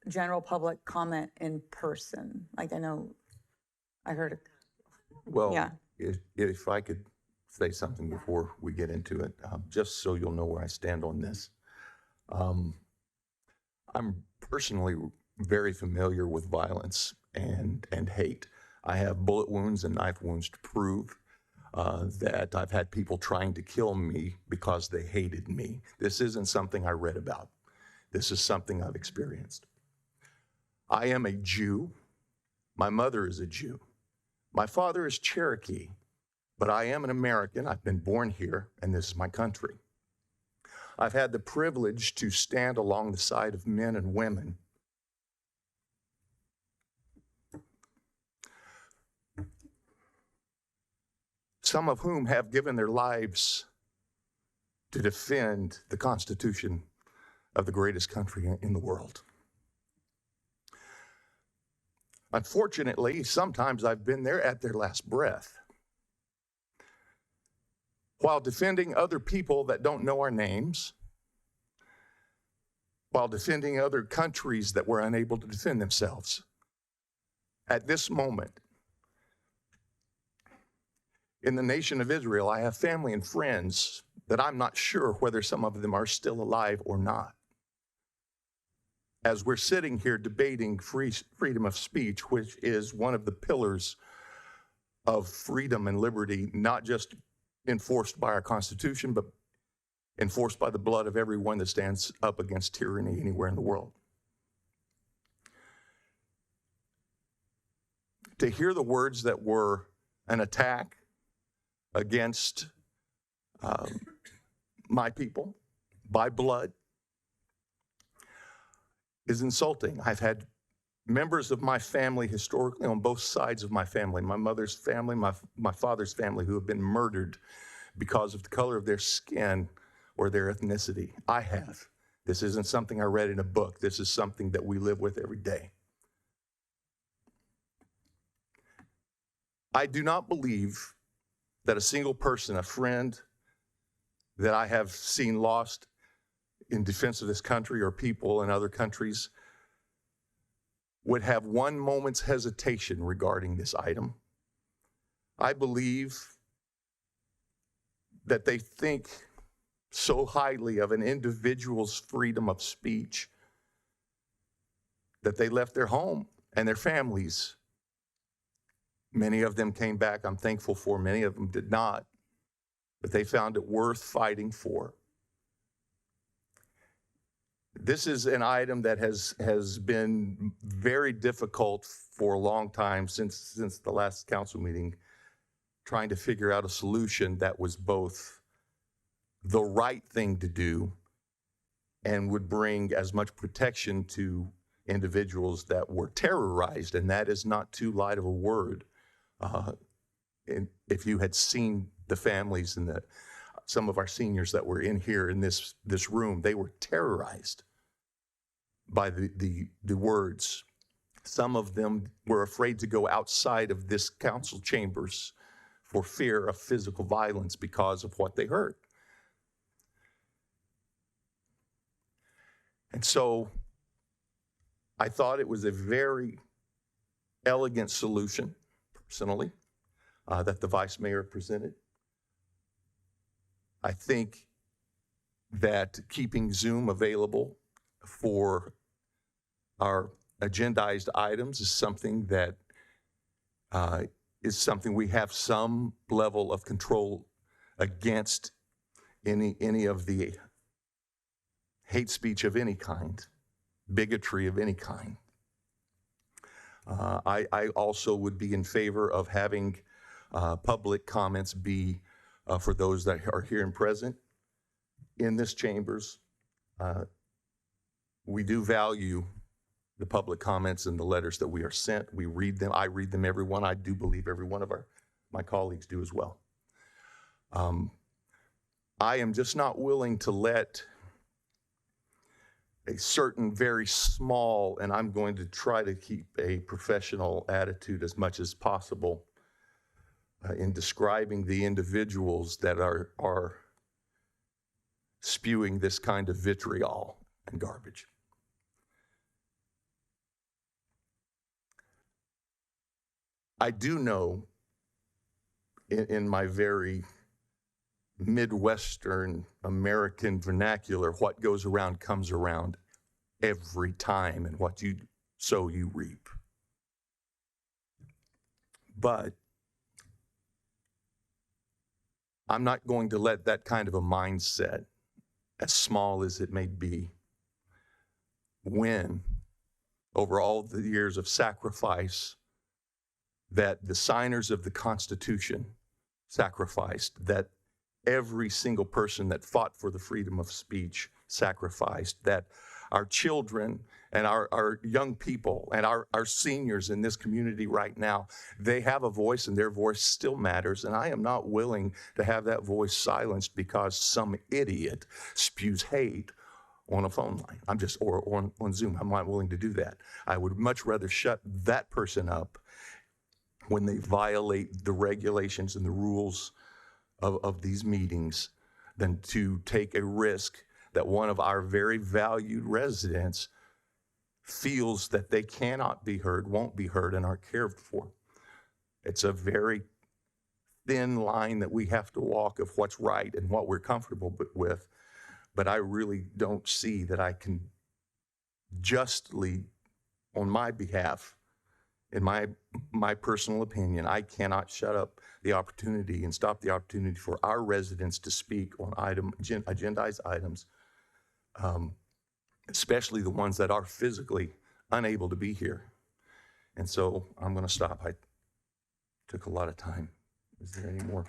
general public comment in person? Like, I know I heard it. Well, Yeah. if I could say something before we get into it, just so you'll know where I stand on this. I'm personally very familiar with violence and hate. I have bullet wounds and knife wounds to prove that I've had people trying to kill me because they hated me. This isn't something I read about. This is something I've experienced. I am a Jew. My mother is a Jew. My father is Cherokee, but I am an American. I've been born here, and this is my country. I've had the privilege to stand along the side of men and women some of whom have given their lives to defend the Constitution of the greatest country in the world. Unfortunately, sometimes I've been there at their last breath, while defending other people that don't know our names, while defending other countries that were unable to defend themselves. At this moment, in the nation of Israel, I have family and friends that I'm not sure whether some of them are still alive or not. As we're sitting here debating freedom of speech, which is one of the pillars of freedom and liberty, not just enforced by our Constitution, but enforced by the blood of everyone that stands up against tyranny anywhere in the world. To hear the words that were an attack against my people by blood is insulting. I've had members of my family historically on both sides of my family, my mother's family, my father's family, who have been murdered because of the color of their skin or their ethnicity. I have. This isn't something I read in a book. This is something that we live with every day. I do not believe that a single person, a friend that I have seen lost in defense of this country or people in other countries would have one moment's hesitation regarding this item. I believe that they think so highly of an individual's freedom of speech that they left their home and their families. Many of them came back, I'm thankful for. Many of them did not, but they found it worth fighting for. This is an item that has been very difficult for a long time, since the last council meeting, trying to figure out a solution that was both the right thing to do and would bring as much protection to individuals that were terrorized, and that is not too light of a word. And if you had seen the families and some of our seniors that were in here in this room, they were terrorized by the words. Some of them were afraid to go outside of this council chambers for fear of physical violence because of what they heard. And so I thought it was a very elegant solution, personally, that the vice mayor presented. I think that keeping Zoom available for our agendized items is something that we have some level of control against any of the hate speech of any kind, bigotry of any kind. I also would be in favor of having public comments be for those that are here and present in this chambers. We do value the public comments and the letters that we are sent. We read them. I read them, every one. I do believe every one of my colleagues do as well. I am just not willing to let a certain very small, and I'm going to try to keep a professional attitude as much as possible in describing the individuals that are spewing this kind of vitriol and garbage. I do know in my very Midwestern American vernacular, what goes around comes around every time, and what you sow, you reap. But I'm not going to let that kind of a mindset, as small as it may be, win over all the years of sacrifice that the signers of the Constitution sacrificed, that every single person that fought for the freedom of speech sacrificed, that our children and our young people and our seniors in this community right now, they have a voice and their voice still matters. And I am not willing to have that voice silenced because some idiot spews hate on a phone line. Or on Zoom. I'm not willing to do that. I would much rather shut that person up when they violate the regulations and the rules of these meetings than to take a risk that one of our very valued residents feels that they cannot be heard, won't be heard, and are cared for. It's a very thin line that we have to walk of what's right and what we're comfortable with, but I really don't see that I can justly, on my behalf, in my personal opinion, I cannot shut up the opportunity and stop the opportunity for our residents to speak on agendized items, especially the ones that are physically unable to be here. And so I'm going to stop. I took a lot of time. Is there any more?